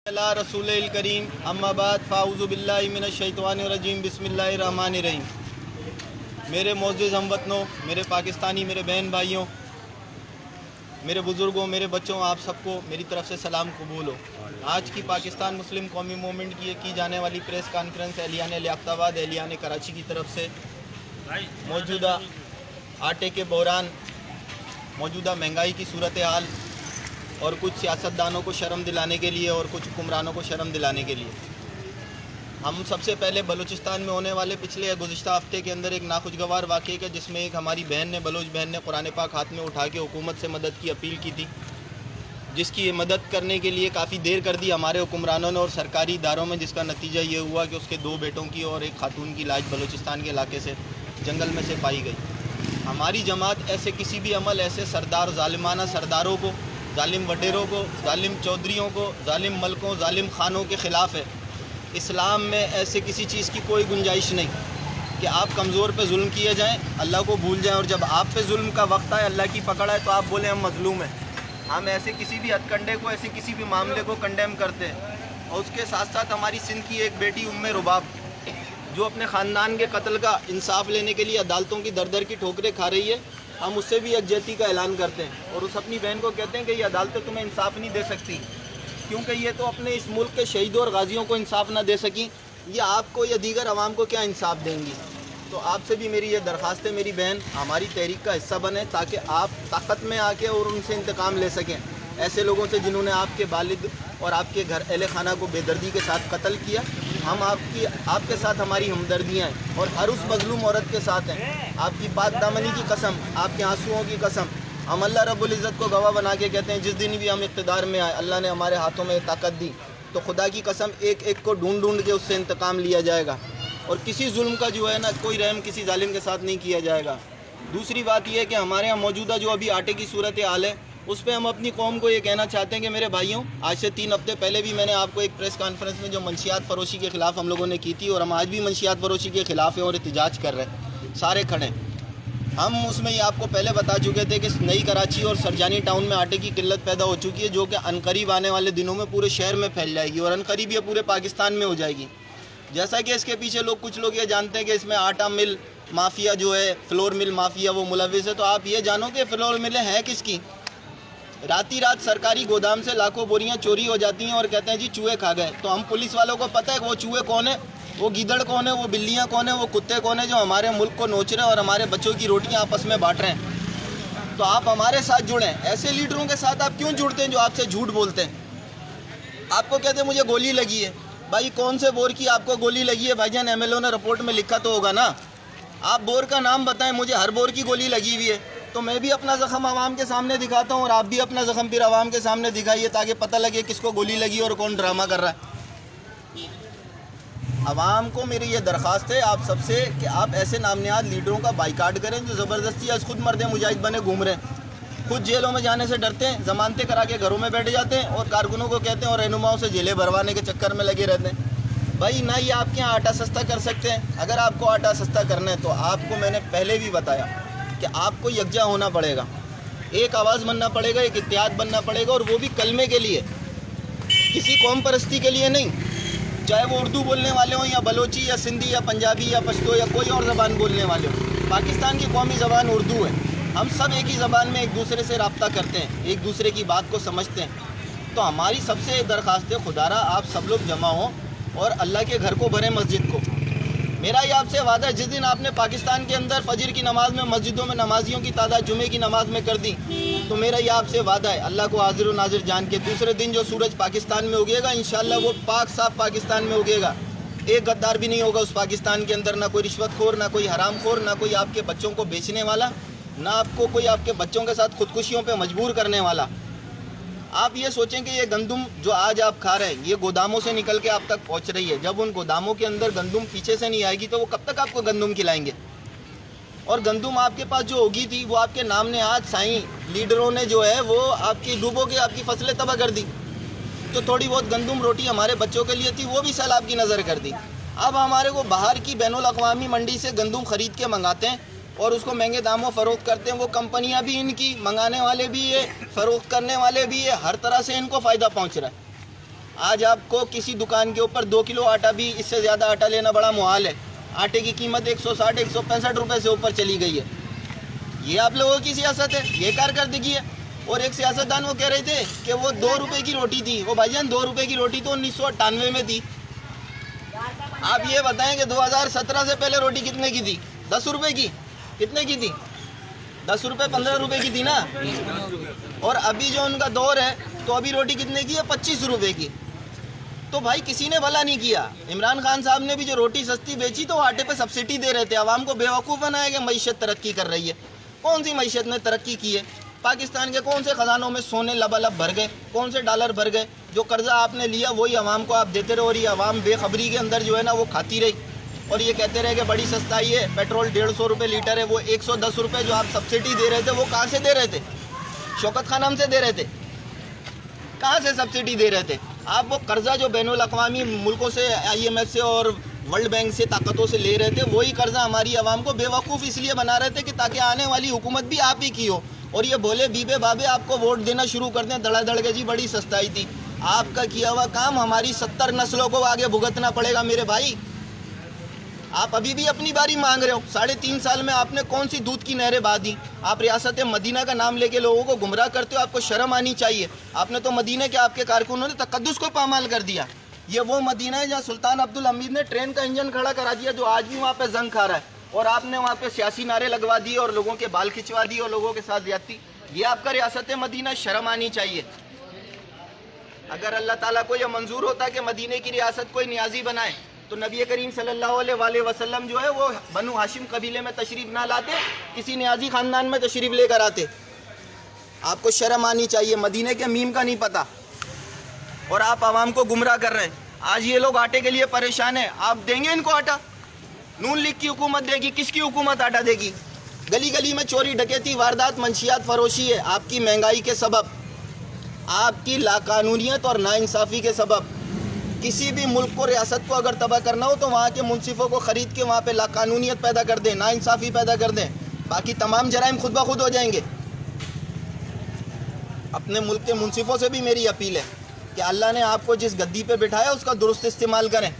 اللہ رسول الکریم اما بعد فاعوذ باللہ من الشیطان الرجیم بسم اللہ الرحمن الرحیم۔ میرے معزز ہم وطنوں، میرے پاکستانی میرے بہن بھائیوں، میرے بزرگوں، میرے بچوں، آپ سب کو میری طرف سے سلام قبول ہو۔ آج کی پاکستان مسلم قومی موومنٹ کی جانے والی پریس کانفرنس اہلیان لیاقت آباد اہلیان کراچی کی طرف سے موجودہ آٹے کے بحران، موجودہ مہنگائی کی صورتحال اور کچھ سیاستدانوں کو شرم دلانے کے لیے اور کچھ حکمرانوں کو شرم دلانے کے لیے ہم سب سے پہلے بلوچستان میں ہونے والے پچھلے گزشتہ ہفتے کے اندر ایک ناخوشگوار واقعے کا، جس میں ایک ہماری بہن نے، بلوچ بہن نے قرآن پاک ہاتھ میں اٹھا کے حکومت سے مدد کی اپیل کی تھی، جس کی مدد کرنے کے لیے کافی دیر کر دی ہمارے حکمرانوں نے اور سرکاری اداروں میں، جس کا نتیجہ یہ ہوا کہ اس کے 2 بیٹوں کی اور ایک خاتون کی لاش بلوچستان کے علاقے سے جنگل میں سے پائی گئی۔ ہماری جماعت ایسے کسی بھی عمل، ایسے سردار ظالمانہ سرداروں کو، ظالم وڈیروں کو، ظالم چودھریوں کو، ظالم ملکوں، ظالم خانوں کے خلاف ہے۔ اسلام میں ایسے کسی چیز کی کوئی گنجائش نہیں کہ آپ کمزور پہ ظلم کیے جائیں، اللہ کو بھول جائیں، اور جب آپ پہ ظلم کا وقت آئے، اللہ کی پکڑ آئے، تو آپ بولیں ہم مظلوم ہیں۔ ہم ایسے کسی بھی ہتھ کنڈے کو، ایسے کسی بھی معاملے کو کنڈیم کرتے ہیں۔ اور اس کے ساتھ ساتھ ہماری سندھ کی ایک بیٹی رباب، جو اپنے خاندان کے قتل کا انصاف لینے کے لیے عدالتوں کی در در کی ٹھوکریں کھا رہی ہے، ہم اس سے بھی یکجہتی کا اعلان کرتے ہیں اور اس اپنی بہن کو کہتے ہیں کہ یہ عدالتیں تمہیں انصاف نہیں دے سکتی، کیونکہ یہ تو اپنے اس ملک کے شہیدوں اور غازیوں کو انصاف نہ دے سکیں، یہ آپ کو یا دیگر عوام کو کیا انصاف دیں گی۔ تو آپ سے بھی میری یہ درخواست ہے میری بہن، ہماری تحریک کا حصہ بنیں تاکہ آپ طاقت میں آ کے اور ان سے انتقام لے سکیں، ایسے لوگوں سے جنہوں نے آپ کے والد اور آپ کے گھر اہل خانہ کو بے دردی کے ساتھ قتل کیا۔ ہم آپ کے ساتھ ہماری ہمدردیاں ہیں اور ہر اس مظلوم عورت کے ساتھ ہیں۔ آپ کی پاک دامنی کی قسم، آپ کے آنسوؤں کی قسم، ہم اللہ رب العزت کو گواہ بنا کے کہتے ہیں، جس دن بھی ہم اقتدار میں آئے، اللہ نے ہمارے ہاتھوں میں طاقت دی، تو خدا کی قسم ایک ایک کو ڈھونڈ ڈھونڈ کے اس سے انتقام لیا جائے گا اور کسی ظلم کا جو ہے نا، کوئی رحم کسی ظالم کے ساتھ نہیں کیا جائے گا۔ دوسری بات یہ ہے کہ ہمارے ہاں موجودہ جو ابھی آٹے کی صورتحال ہے، اس پہ ہم اپنی قوم کو یہ کہنا چاہتے ہیں کہ میرے بھائیوں، آج سے 3 ہفتے پہلے بھی میں نے آپ کو ایک پریس کانفرنس میں جو منشیات فروشی کے خلاف ہم لوگوں نے کی تھی، اور ہم آج بھی منشیات فروشی کے خلاف ہیں اور احتجاج کر رہے ہیں، سارے کھڑے ہیں۔ ہم اس میں یہ آپ کو پہلے بتا چکے تھے کہ نئی کراچی اور سرجانی ٹاؤن میں آٹے کی قلت پیدا ہو چکی ہے، جو کہ عنقریب آنے والے دنوں میں پورے شہر میں پھیل جائے گی اور عنقریب یہ پورے پاکستان میں ہو جائے گی۔ جیسا کہ اس کے پیچھے کچھ لوگ یہ جانتے ہیں کہ اس میں آٹا مل مافیا جو ہے، فلور مل مافیا وہ ملوث ہے، تو آپ یہ جانو کہ فلور ملیں ہیں کس کی؟ راتی رات سرکاری گودام سے لاکھوں بوریاں چوری ہو جاتی ہیں اور کہتے ہیں جی چوہے کھا گئے۔ تو ہم پولیس والوں کو پتہ ہے کہ وہ چوہے کون ہیں، وہ گیدڑ کون ہے، وہ بلیاں کون ہیں، وہ کتے کون ہیں جو ہمارے ملک کو نوچ رہے ہیں اور ہمارے بچوں کی روٹیاں آپس میں بانٹ رہے ہیں۔ تو آپ ہمارے ساتھ جڑیں، ایسے لیڈروں کے ساتھ آپ کیوں جڑتے ہیں جو آپ سے جھوٹ بولتے ہیں؟ آپ کو کہتے ہیں مجھے گولی لگی ہے، بھائی کون سے بور کی آپ کو گولی لگی ہے؟ بھائی جان ایم ایل او نے رپورٹ میں لکھا تو ہوگا نا، آپ بور کا نام بتائیں، مجھے ہر بور کی گولی لگی ہوئی ہے، تو میں بھی اپنا زخم عوام کے سامنے دکھاتا ہوں اور آپ بھی اپنا زخم پھر عوام کے سامنے دکھائیے تاکہ پتہ لگے کس کو گولی لگی اور کون ڈرامہ کر رہا ہے۔ عوام کو میری یہ درخواست ہے آپ سب سے کہ آپ ایسے نام نہاد لیڈروں کا بائیکاٹ کریں جو زبردستی آج خود مرد مجاہد بنے گھوم رہے ہیں، خود جیلوں میں جانے سے ڈرتے ہیں، ضمانتیں کرا کے گھروں میں بیٹھ جاتے ہیں اور کارکنوں کو کہتے ہیں اور رہنماؤں سے جیلیں بھروانے کے چکر میں لگے رہتے ہیں۔ بھائی نہ یہ آپ کے یہاں آٹا سستا کر سکتے ہیں، اگر آپ کو آٹا سستا کرنا ہے تو آپ کو میں نے پہلے بھی بتایا کہ آپ کو یکجا ہونا پڑے گا، ایک آواز بننا پڑے گا، ایک اتحاد بننا پڑے گا، اور وہ بھی کلمے کے لیے، کسی قوم پرستی کے لیے نہیں، چاہے وہ اردو بولنے والے ہوں یا بلوچی یا سندھی یا پنجابی یا پشتو یا کوئی اور زبان بولنے والے ہوں۔ پاکستان کی قومی زبان اردو ہے، ہم سب ایک ہی زبان میں ایک دوسرے سے رابطہ کرتے ہیں، ایک دوسرے کی بات کو سمجھتے ہیں۔ تو ہماری سب سے درخواست ہے، خدا را آپ سب لوگ جمع ہوں اور اللہ کے گھر کو بھریں، مسجد کو۔ میرا یہ آپ سے وعدہ ہے، جس دن آپ نے پاکستان کے اندر فجر کی نماز میں مسجدوں میں نمازیوں کی تعداد جمعے کی نماز میں کر دی، تو میرا یہ آپ سے وعدہ ہے، اللہ کو حاضر و ناظر جان کے، دوسرے دن جو سورج پاکستان میں اگے گا انشاءاللہ وہ پاک صاف پاکستان میں اگے گا، ایک غدار بھی نہیں ہوگا اس پاکستان کے اندر، نہ کوئی رشوت خور، نہ کوئی حرام خور، نہ کوئی آپ کے بچوں کو بیچنے والا، نہ آپ کو کوئی آپ کے بچوں کے ساتھ خودکشیوں پہ مجبور کرنے والا۔ آپ یہ سوچیں کہ یہ گندم جو آج آپ کھا رہے ہیں یہ گوداموں سے نکل کے آپ تک پہنچ رہی ہے، جب ان گوداموں کے اندر گندم پیچھے سے نہیں آئے گی تو وہ کب تک آپ کو گندم کھلائیں گے؟ اور گندم آپ کے پاس جو ہوگی تھی وہ آپ کے نام نہاد سائیں لیڈروں نے جو ہے وہ آپ کی ڈوبو کے آپ کی فصلیں تباہ کر دی، تو تھوڑی بہت گندم روٹی ہمارے بچوں کے لیے تھی وہ بھی سیلاب کی نظر کر دی۔ اب ہمارے کو باہر کی بین الاقوامی منڈی سے گندم خرید کے منگاتے ہیں اور اس کو مہنگے داموں فروخت کرتے ہیں، وہ کمپنیاں بھی ان کی، منگانے والے بھی یہ، فروخت کرنے والے بھی یہ، ہر طرح سے ان کو فائدہ پہنچ رہا ہے۔ آج آپ کو کسی دکان کے اوپر 2 کلو آٹا بھی اس سے زیادہ آٹا لینا بڑا محال ہے. آٹے کی قیمت 160 165 روپے سے اوپر چلی گئی ہے. یہ آپ لوگوں کی سیاست ہے, یہ کارکردگی ہے. اور ایک سیاستدان وہ کہہ رہے تھے کہ وہ 2 روپے کی روٹی تھی. وہ بھائی جان 2 روپے کی روٹی تو 1998 میں تھی. آپ یہ بتائیں کہ 2017 سے پہلے روٹی کتنے کی تھی؟ 10 روپے کی. کتنے کی تھی؟ 10 روپے 15 روپے کی تھی نا. اور ابھی جو ان کا دور ہے تو ابھی روٹی کتنے کی ہے؟ 25 روپے کی. تو بھائی کسی نے بھلا نہیں کیا. عمران خان صاحب نے بھی جو روٹی سستی بیچی تو آٹے پہ سبسڈی دے رہے تھے. عوام کو بیوقوف بنایا کہ معیشت ترقی کر رہی ہے. کون سی معیشت نے ترقی کی ہے؟ پاکستان کے کون سے خزانوں میں سونے لبالب بھر گئے؟ کون سے ڈالر بھر گئے؟ جو قرضہ آپ نے لیا وہی عوام کو آپ دیتے رہے اور یہ عوام بے خبری کے اندر جو ہے نا وہ کھاتی رہی. اور یہ کہتے رہے کہ بڑی سستائی ہے, پیٹرول 150 روپے لیٹر ہے. وہ 110 روپے جو آپ سبسڈی دے رہے تھے وہ کہاں سے دے رہے تھے؟ شوکت خان ہم سے دے رہے تھے. کہاں سے سبسڈی دے رہے تھے آپ؟ وہ قرضہ جو بین الاقوامی ملکوں سے IMF سے اور ورلڈ بینک سے طاقتوں سے لے رہے تھے وہی قرضہ ہماری عوام کو بیوقوف اس لیے بنا رہے تھے کہ تاکہ آنے والی حکومت بھی آپ ہی کی ہو اور یہ بولے بیبے بابے آپ کو ووٹ دینا شروع کر دیں دھڑا دھڑ کے. جی بڑی سستائی تھی. آپ کا کیا ہوا کام ہماری 70 نسلوں کو آگے بھگتنا پڑے گا میرے بھائی. آپ ابھی بھی اپنی باری مانگ رہے ہو. 3.5 سال میں آپ نے کون سی دودھ کی نہریں بہا دی؟ آپ ریاست مدینہ کا نام لے کے لوگوں کو گمراہ کرتے ہو. آپ کو شرم آنی چاہیے. آپ نے تو مدینہ کے آپ کے کارکنوں نے تقدس کو پامال کر دیا. یہ وہ مدینہ ہے جہاں سلطان عبدالحمید نے ٹرین کا انجن کھڑا کرا دیا جو آج بھی وہاں پہ زنگ کھا رہا ہے. اور آپ نے وہاں پہ سیاسی نعرے لگوا دیے اور لوگوں کے بال کھچوا دیے اور لوگوں کے ساتھ زیادتی. یہ آپ کا ریاست مدینہ. شرم آنی چاہیے. اگر اللہ تعالیٰ کو یہ منظور ہوتا کہ مدینہ کی ریاست کوئی نیازی بنائے تو نبی کریم صلی اللہ علیہ وسلم جو ہے وہ بنو ہاشم قبیلے میں تشریف نہ لاتے, کسی نیازی خاندان میں تشریف لے کر آتے. آپ کو شرم آنی چاہیے. مدینہ کے میم کا نہیں پتہ اور آپ عوام کو گمراہ کر رہے ہیں. آج یہ لوگ آٹے کے لیے پریشان ہیں. آپ دیں گے ان کو آٹا؟ نون لیگ کی حکومت دے گی. کس کی حکومت آٹا دے گی؟ گلی گلی میں چوری ڈکیتی واردات منشیات فروشی ہے آپ کی مہنگائی کے سبب, آپ کی لاقانونیت اور ناانصافی کے سبب. کسی بھی ملک کو ریاست کو اگر تباہ کرنا ہو تو وہاں کے منصفوں کو خرید کے وہاں پہ لاقانونیت پیدا کر دیں, ناانصافی پیدا کر دیں. باقی تمام جرائم خود بخود ہو جائیں گے. اپنے ملک کے منصفوں سے بھی میری اپیل ہے کہ اللہ نے آپ کو جس گدی پہ بٹھایا اس کا درست استعمال کریں,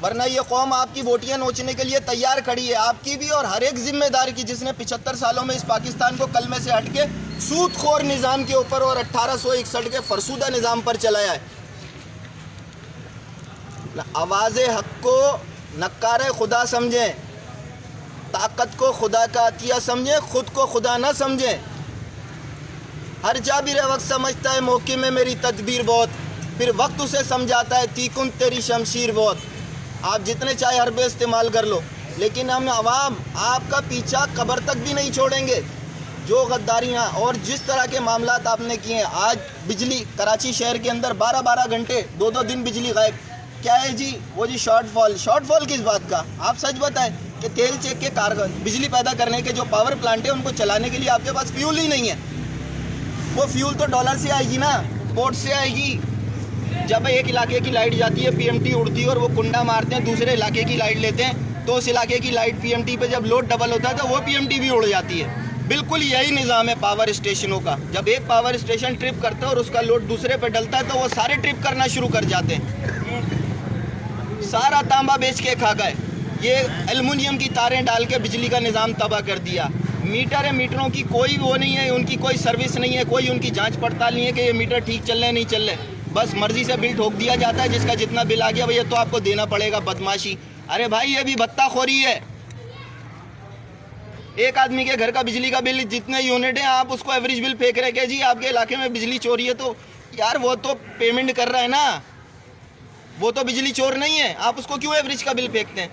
ورنہ یہ قوم آپ کی ووٹیاں نوچنے کے لیے تیار کھڑی ہے. آپ کی بھی اور ہر ایک ذمہ دار کی جس نے 75 سالوں میں اس پاکستان کو کلمے سے ہٹ کے سود خور نظام کے اوپر اور 1861 کے فرسودہ نظام پر چلایا ہے. آواز حق کو نکار خدا سمجھیں, طاقت کو خدا کا عطیہ سمجھیں, خود کو خدا نہ سمجھیں. ہر جابر وقت سمجھتا ہے موقع میں میری تدبیر بہت, پھر وقت اسے سمجھاتا ہے تیکن تیری شمشیر بہت. آپ جتنے چاہے حربے استعمال کر لو لیکن ہم عوام آپ کا پیچھا قبر تک بھی نہیں چھوڑیں گے. جو غداریاں اور جس طرح کے معاملات آپ نے کیے ہیں, آج بجلی کراچی شہر کے اندر 12 گھنٹے 2 دن بجلی غائب. کیا ہے جی وہ جی شارٹ فال کس بات کا؟ آپ سچ بتائیں کہ تیل چیک کے بجلی پیدا کرنے کے جو پاور پلانٹ ہیں ان کو چلانے کے لیے آپ کے پاس فیول ہی نہیں ہے. وہ فیول تو ڈالر سے آئے گی نا, پورٹ سے آئے گی. جب ایک علاقے کی لائٹ جاتی ہے PMT اڑتی ہے اور وہ کنڈا مارتے ہیں دوسرے علاقے کی لائٹ لیتے ہیں تو اس علاقے کی لائٹ PMT پہ جب لوڈ ڈبل ہوتا ہے تو وہ PMT بھی اڑ جاتی ہے. بالکل یہی نظام ہے پاور اسٹیشنوں کا. جب ایک پاور اسٹیشن ٹرپ کرتا ہے اور اس کا لوڈ دوسرے پہ ڈلتا ہے تو وہ سارے ٹرپ کرنا شروع کر جاتے ہیں. سارا تانبا بیچ کے کھا گئے. یہ ایلومینیم کی تاریں ڈال کے بجلی کا نظام تباہ کر دیا. میٹر ہے, میٹروں کی کوئی وہ نہیں ہے, ان کی کوئی سروس نہیں ہے, کوئی ان کی جانچ پڑتال نہیں ہے کہ یہ میٹر ٹھیک چل رہے نہیں چل رہے. بس مرضی سے بل ٹھوک دیا جاتا ہے, جس کا جتنا بل آ گیا بھئی تو آپ کو دینا پڑے گا. بدماشی. ارے بھائی یہ بھی بھتہ خوری ہے. ایک آدمی کے گھر کا بجلی کا بل جتنے یونٹ ہیں آپ اس کو ایوریج بل پھینک رہے کہ جی آپ کے علاقے میں بجلی چوری ہے. تو یار وہ تو پیمنٹ کر رہا ہے نا, وہ تو بجلی چور نہیں ہے, آپ اس کو کیوں ایوریج کا بل پھینکتے ہیں؟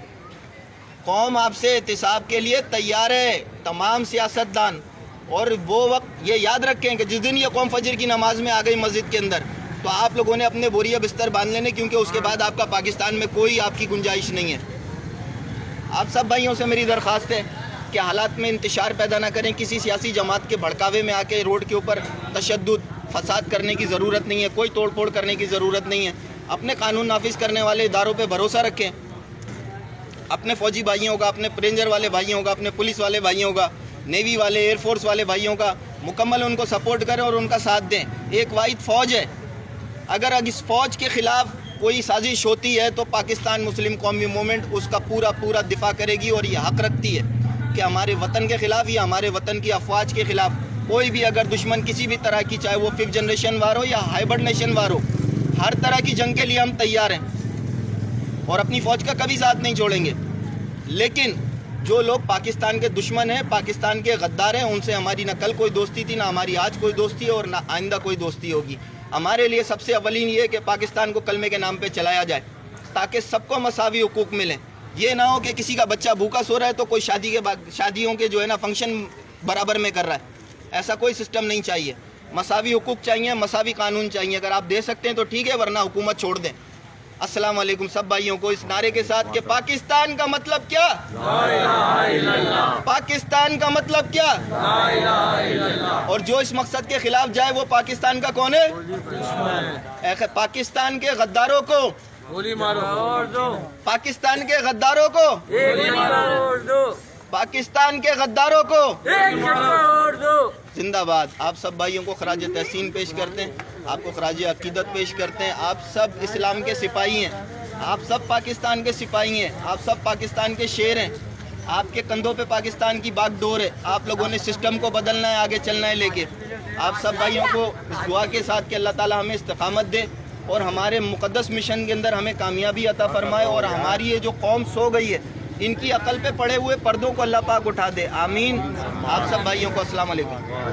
قوم آپ سے احتساب کے لیے تیار ہے, تمام سیاستدان. اور وہ وقت یہ یاد رکھیں کہ جس دن یہ قوم فجر کی نماز میں آ گئی مسجد کے اندر تو آپ لوگوں نے اپنے بوریہ بستر باندھ لینے, کیونکہ اس کے بعد آپ کا پاکستان میں کوئی آپ کی گنجائش نہیں ہے. آپ سب بھائیوں سے میری درخواست ہے کہ حالات میں انتشار پیدا نہ کریں. کسی سیاسی جماعت کے بھڑکاوے میں آ کے روڈ کے اوپر تشدد فساد کرنے کی ضرورت نہیں ہے, کوئی توڑ پھوڑ کرنے کی ضرورت نہیں ہے. اپنے قانون نافذ کرنے والے اداروں پہ بھروسہ رکھیں, اپنے فوجی بھائیوں کا, اپنے رینجر والے بھائیوں کا, اپنے پولیس والے بھائیوں کا, نیوی والے, ایئر فورس والے بھائیوں کا مکمل ان کو سپورٹ کریں اور ان کا ساتھ دیں. ایک واحد فوج ہے. اگر اس فوج کے خلاف کوئی سازش ہوتی ہے تو پاکستان مسلم قومی موومنٹ اس کا پورا دفاع کرے گی، اور یہ حق رکھتی ہے کہ ہمارے وطن کے خلاف یا ہمارے وطن کی افواج کے خلاف کوئی بھی اگر دشمن کسی بھی طرح کی، چاہے وہ 5th جنریشن وار ہو یا ہائبرڈ نیشن وار ہو، ہر طرح کی جنگ کے لیے ہم تیار ہیں اور اپنی فوج کا کبھی ساتھ نہیں چھوڑیں گے۔ لیکن جو لوگ پاکستان کے دشمن ہیں، پاکستان کے غدار ہیں، ان سے ہماری نہ کل کوئی دوستی تھی، نہ ہماری آج کوئی دوستی ہے اور نہ آئندہ کوئی دوستی ہوگی۔ ہمارے لیے سب سے اولین یہ کہ پاکستان کو کلمے کے نام پہ چلایا جائے تاکہ سب کو مساوی حقوق ملیں۔ یہ نہ ہو کہ کسی کا بچہ بھوکا سو رہا ہے تو کوئی شادیوں کے جو ہے نا فنکشن برابر میں کر رہا ہے، ایسا کوئی سسٹم نہیں چاہیے۔ مساوی حقوق چاہیے، مساوی قانون چاہیے۔ اگر آپ دے سکتے ہیں تو ٹھیک ہے، ورنہ حکومت چھوڑ دیں۔ السلام علیکم سب بھائیوں کو اس نعرے کے ساتھ کہ پاکستان کا مطلب کیا؟ لا الہ الا اللہ۔ پاکستان کا مطلب کیا؟ لا الہ الا اللہ۔ اور جو اس مقصد کے خلاف جائے وہ پاکستان کا کون ہے؟ دشمن۔ پاکستان کے غداروں کو گولی مارو اور دو، پاکستان کے غداروں کو گولی مارو اور دو، پاکستان کے غداروں کو ایک اور دو۔ زندہ باد۔ آپ سب بھائیوں کو خراج تحسین پیش کرتے ہیں، آپ کو خراج عقیدت پیش کرتے ہیں۔ آپ سب اسلام کے سپاہی ہیں، آپ سب پاکستان کے سپاہی ہیں، آپ سب پاکستان کے شیر ہیں۔ آپ کے کندھوں پہ پاکستان کی باغ ڈور ہے۔ آپ لوگوں نے سسٹم کو بدلنا ہے، آگے چلنا ہے لے کے۔ آپ سب بھائیوں کو اس دعا کے ساتھ کہ اللہ تعالیٰ ہمیں استقامت دے اور ہمارے مقدس مشن کے اندر ہمیں کامیابی عطا فرمائے، اور ہماری یہ جو قوم سو گئی ہے ان کی عقل پہ پڑے ہوئے پردوں کو اللہ پاک اٹھا دے، آمین۔ آپ سب بھائیوں کو السلام علیکم۔